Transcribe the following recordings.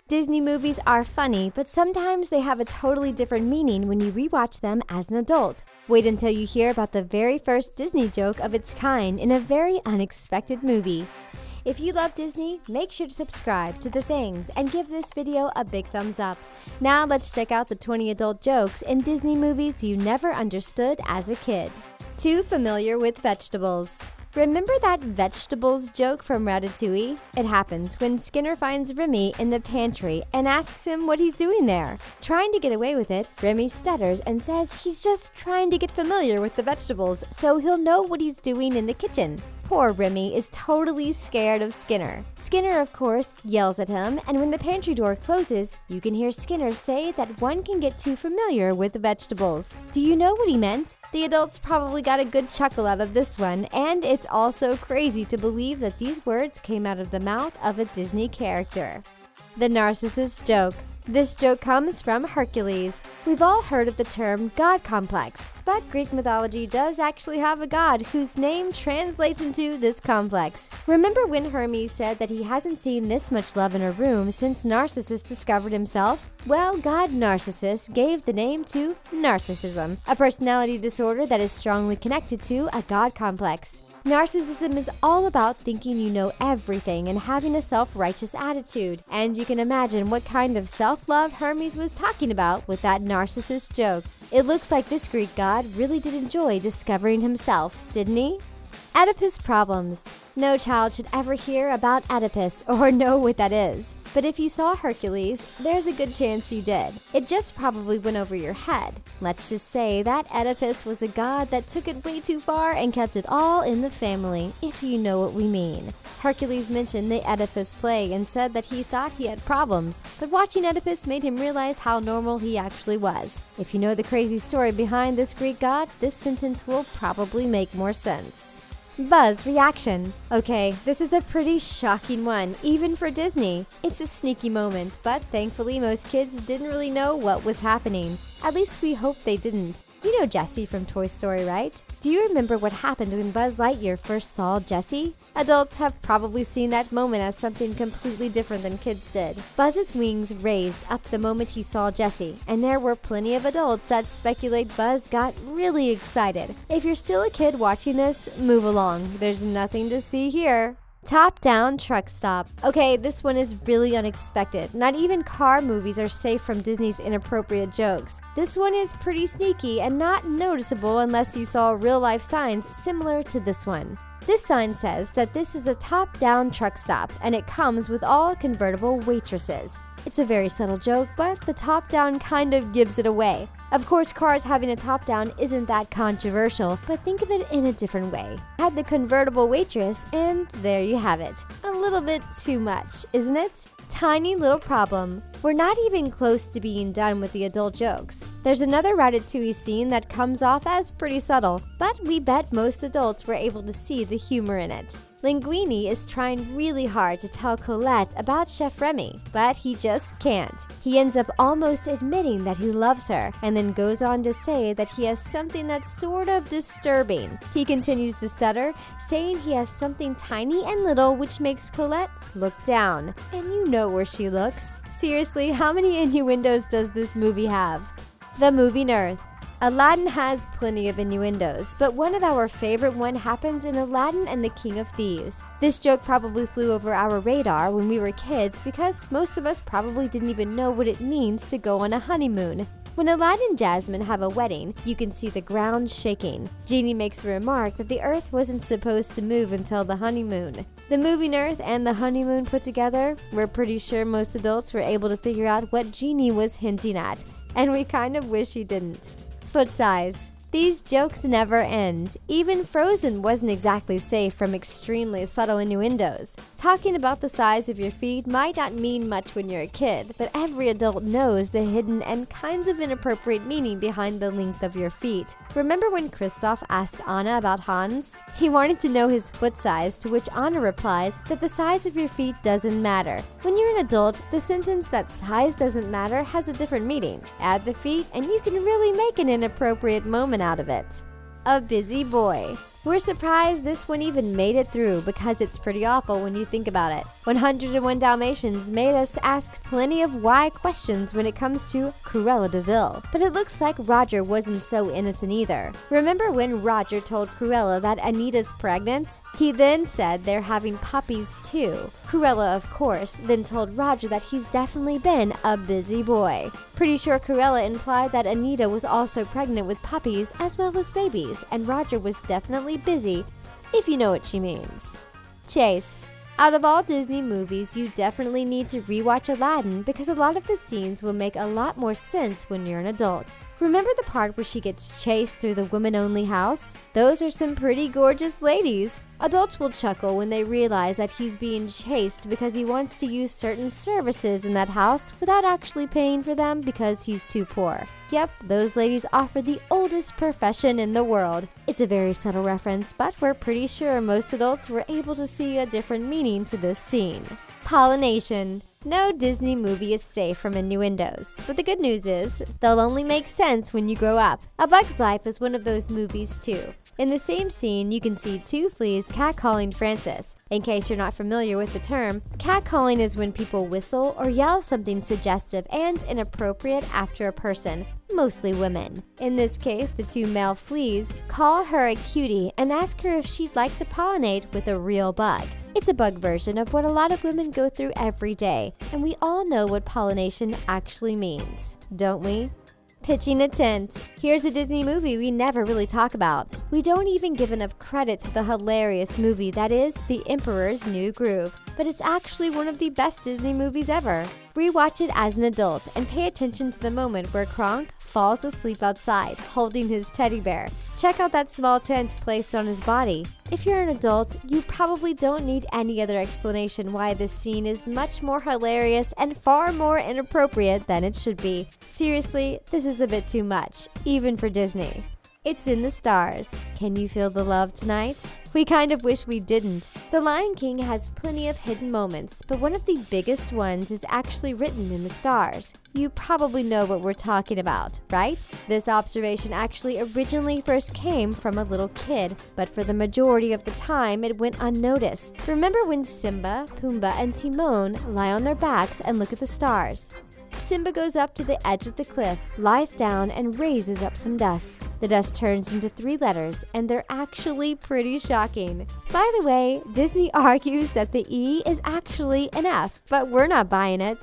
Disney movies are funny, but sometimes they have a totally different meaning when you rewatch them as an adult. Wait until you hear about the very first Disney joke of its kind in a very unexpected movie. If you love Disney, make sure to subscribe to The Things and give this video a big thumbs up. Now let's check out the 20 adult jokes in Disney movies you never understood as a kid. Too familiar with vegetables. Remember that vegetables joke from Ratatouille? It happens when Skinner finds Remy in the pantry and asks him what he's doing there. Trying to get away with it, Remy stutters and says he's just trying to get familiar with the vegetables so he'll know what he's doing in the kitchen. Poor Remy is totally scared of Skinner. Skinner, of course, yells at him, and when the pantry door closes, you can hear Skinner say that one can get too familiar with vegetables. Do you know what he meant? The adults probably got a good chuckle out of this one, and it's also crazy to believe that these words came out of the mouth of a Disney character. The narcissist joke. This joke comes from Hercules. We've all heard of the term God complex, but Greek mythology does actually have a god whose name translates into this complex. Remember when Hermes said that he hasn't seen this much love in a room since Narcissus discovered himself? Well, God Narcissus gave the name to narcissism, a personality disorder that is strongly connected to a God complex. Narcissism is all about thinking you know everything and having a self-righteous attitude. And you can imagine what kind of self-love Hermes was talking about with that narcissist joke. It looks like this Greek god really did enjoy discovering himself, didn't he? Oedipus problems. No child should ever hear about Oedipus or know what that is. But if you saw Hercules, there's a good chance you did. It just probably went over your head. Let's just say that Oedipus was a god that took it way too far and kept it all in the family, if you know what we mean. Hercules mentioned the Oedipus plague and said that he thought he had problems, but watching Oedipus made him realize how normal he actually was. If you know the crazy story behind this Greek god, this sentence will probably make more sense. Buzz reaction. Okay, this is a pretty shocking one, even for Disney. It's a sneaky moment, but thankfully most kids didn't really know what was happening. At least we hope they didn't. You know Jessie from Toy Story, right? Do you remember what happened when Buzz Lightyear first saw Jessie? Adults have probably seen that moment as something completely different than kids did. Buzz's wings raised up the moment he saw Jessie, and there were plenty of adults that speculate Buzz got really excited. If you're still a kid watching this, move along. There's nothing to see here. Top-down truck stop. Okay, this one is really unexpected. Not even car movies are safe from Disney's inappropriate jokes. This one is pretty sneaky and not noticeable unless you saw real-life signs similar to this one. This sign says that this is a top-down truck stop, and it comes with all convertible waitresses. It's a very subtle joke, but the top-down kind of gives it away. Of course, cars having a top-down isn't that controversial, but think of it in a different way. Add the convertible waitress, and there you have it. A little bit too much, isn't it? Tiny little problem. We're not even close to being done with the adult jokes. There's another Ratatouille scene that comes off as pretty subtle, but we bet most adults were able to see the humor in it. Linguini is trying really hard to tell Colette about Chef Remy, but he just can't. He ends up almost admitting that he loves her, and then goes on to say that he has something that's sort of disturbing. He continues to stutter, saying he has something tiny and little which makes Colette look down. And you know where she looks. Seriously, how many innuendos does this movie have? The movie nerd. Aladdin has plenty of innuendos, but one of our favorite one happens in Aladdin and the King of Thieves. This joke probably flew over our radar when we were kids because most of us probably didn't even know what it means to go on a honeymoon. When Aladdin and Jasmine have a wedding, you can see the ground shaking. Genie makes a remark that the earth wasn't supposed to move until the honeymoon. The moving earth and the honeymoon put together, we're pretty sure most adults were able to figure out what Genie was hinting at, and we kind of wish he didn't. Foot size. These jokes never end. Even Frozen wasn't exactly safe from extremely subtle innuendos. Talking about the size of your feet might not mean much when you're a kid, but every adult knows the hidden and kinds of inappropriate meaning behind the length of your feet. Remember when Kristoff asked Anna about Hans? He wanted to know his foot size, to which Anna replies that the size of your feet doesn't matter. When you're an adult, the sentence that size doesn't matter has a different meaning. Add the feet and you can really make an inappropriate moment out of it. A busy boy. We're surprised this one even made it through because it's pretty awful when you think about it. 101 Dalmatians made us ask plenty of why questions when it comes to Cruella de Vil. But it looks like Roger wasn't so innocent either. Remember when Roger told Cruella that Anita's pregnant? He then said they're having puppies too. Cruella, of course, then told Roger that he's definitely been a busy boy. Pretty sure Cruella implied that Anita was also pregnant with puppies as well as babies, and Roger was definitely busy, if you know what she means. Chased. Out of all Disney movies, you definitely need to rewatch Aladdin because a lot of the scenes will make a lot more sense when you're an adult. Remember the part where she gets chased through the women-only house? Those are some pretty gorgeous ladies. Adults will chuckle when they realize that he's being chased because he wants to use certain services in that house without actually paying for them because he's too poor. Yep, those ladies offer the oldest profession in the world. It's a very subtle reference, but we're pretty sure most adults were able to see a different meaning to this scene. Pollination. No Disney movie is safe from innuendos, but the good news is, they'll only make sense when you grow up. A Bug's Life is one of those movies too. In the same scene, you can see two fleas catcalling Francis. In case you're not familiar with the term, catcalling is when people whistle or yell something suggestive and inappropriate after a person, mostly women. In this case, the two male fleas call her a cutie and ask her if she'd like to pollinate with a real bug. It's a bug version of what a lot of women go through every day, and we all know what pollination actually means, don't we? Pitching a tent. Here's a Disney movie we never really talk about. We don't even give enough credit to the hilarious movie that is The Emperor's New Groove, but it's actually one of the best Disney movies ever. Rewatch it as an adult and pay attention to the moment where Kronk falls asleep outside, holding his teddy bear. Check out that small tent placed on his body. If you're an adult, you probably don't need any other explanation why this scene is much more hilarious and far more inappropriate than it should be. Seriously, this is a bit too much, even for Disney. It's in the stars. Can you feel the love tonight? We kind of wish we didn't. The Lion King has plenty of hidden moments, but one of the biggest ones is actually written in the stars. You probably know what we're talking about, right? This observation actually originally first came from a little kid, but for the majority of the time it went unnoticed. Remember when Simba, Pumbaa, and Timon lie on their backs and look at the stars? Simba goes up to the edge of the cliff, lies down, and raises up some dust. The dust turns into 3 letters, and they're actually pretty shocking. By the way, Disney argues that the E is actually an F, but we're not buying it.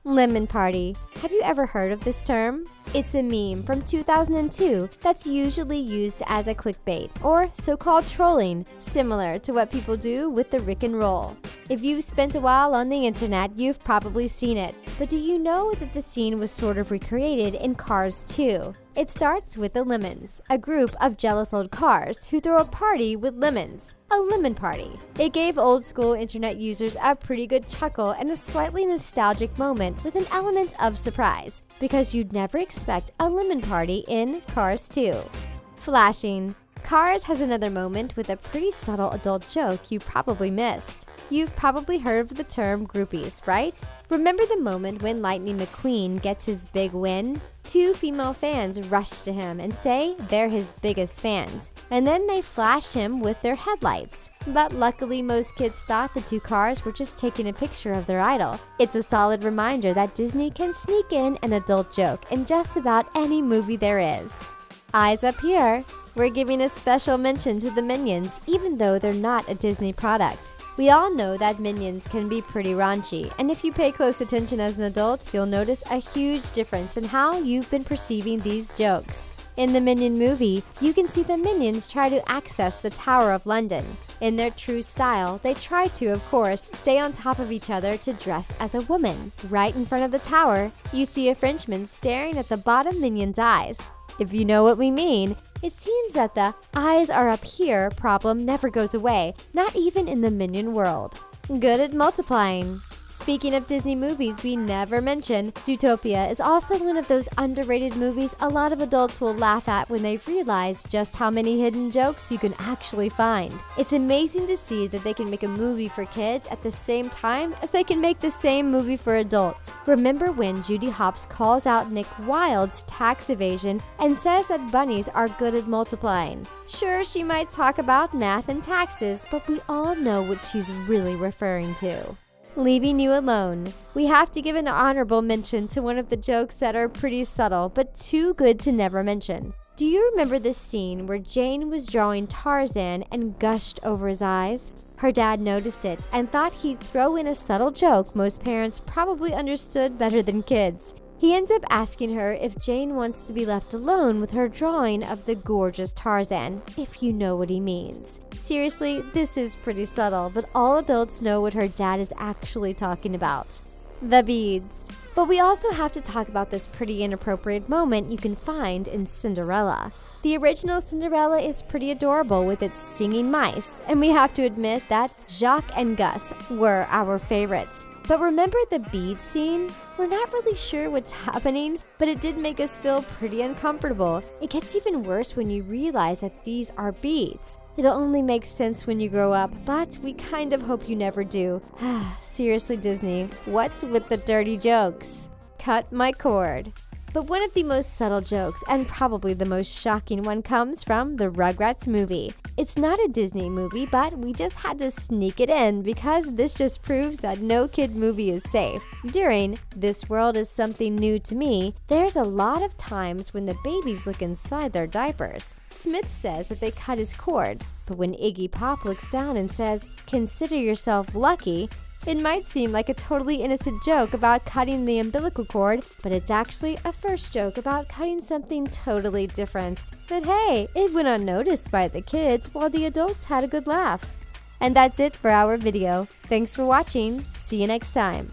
Lemon Party. Have you ever heard of this term? It's a meme from 2002 that's usually used as a clickbait or so-called trolling, similar to what people do with the Rick and Roll. If you've spent a while on the internet, you've probably seen it. But do you know that the scene was sort of recreated in Cars 2? It starts with the Lemons, a group of jealous old cars who throw a party with lemons. A lemon party. It gave old school internet users a pretty good chuckle and a slightly nostalgic moment with an element of surprise, because you'd never expect a lemon party in Cars 2. Flashing. Cars has another moment with a pretty subtle adult joke you probably missed. You've probably heard of the term groupies, right? Remember the moment when Lightning McQueen gets his big win? 2 female fans rush to him and say they're his biggest fans, and then they flash him with their headlights. But luckily, most kids thought the 2 cars were just taking a picture of their idol. It's a solid reminder that Disney can sneak in an adult joke in just about any movie there is. Eyes up here. We're giving a special mention to the Minions, even though they're not a Disney product. We all know that Minions can be pretty raunchy, and if you pay close attention as an adult, you'll notice a huge difference in how you've been perceiving these jokes. In the Minion movie, you can see the Minions try to access the Tower of London. In their true style, they try to, of course, stay on top of each other to dress as a woman. Right in front of the tower, you see a Frenchman staring at the bottom Minion's eyes. If you know what we mean, it seems that the eyes are up here problem never goes away, not even in the Minion world. Good at multiplying. Speaking of Disney movies we never mentioned, Zootopia is also one of those underrated movies a lot of adults will laugh at when they realize just how many hidden jokes you can actually find. It's amazing to see that they can make a movie for kids at the same time as they can make the same movie for adults. Remember when Judy Hopps calls out Nick Wilde's tax evasion and says that bunnies are good at multiplying? Sure, she might talk about math and taxes, but we all know what she's really referring to. Leaving you alone. We have to give an honorable mention to one of the jokes that are pretty subtle, but too good to never mention. Do you remember this scene where Jane was drawing Tarzan and gushed over his eyes? Her dad noticed it and thought he'd throw in a subtle joke most parents probably understood better than kids. He ends up asking her if Jane wants to be left alone with her drawing of the gorgeous Tarzan, if you know what he means. Seriously, this is pretty subtle, but all adults know what her dad is actually talking about. The beads. But we also have to talk about this pretty inappropriate moment you can find in Cinderella. The original Cinderella is pretty adorable with its singing mice, and we have to admit that Jacques and Gus were our favorites. But remember the bead scene? We're not really sure what's happening, but it did make us feel pretty uncomfortable. It gets even worse when you realize that these are beads. It'll only make sense when you grow up, but we kind of hope you never do. Seriously, Disney, what's with the dirty jokes? Cut my cord. But one of the most subtle jokes, and probably the most shocking one, comes from the Rugrats movie. It's not a Disney movie, but we just had to sneak it in because this just proves that no kid movie is safe. During This World Is Something New to Me, there's a lot of times when the babies look inside their diapers. Smith says that they cut his cord, but when Iggy Pop looks down and says, "Consider yourself lucky," it might seem like a totally innocent joke about cutting the umbilical cord, but it's actually a first joke about cutting something totally different. But hey, it went unnoticed by the kids while the adults had a good laugh. And that's it for our video. Thanks for watching. See you next time.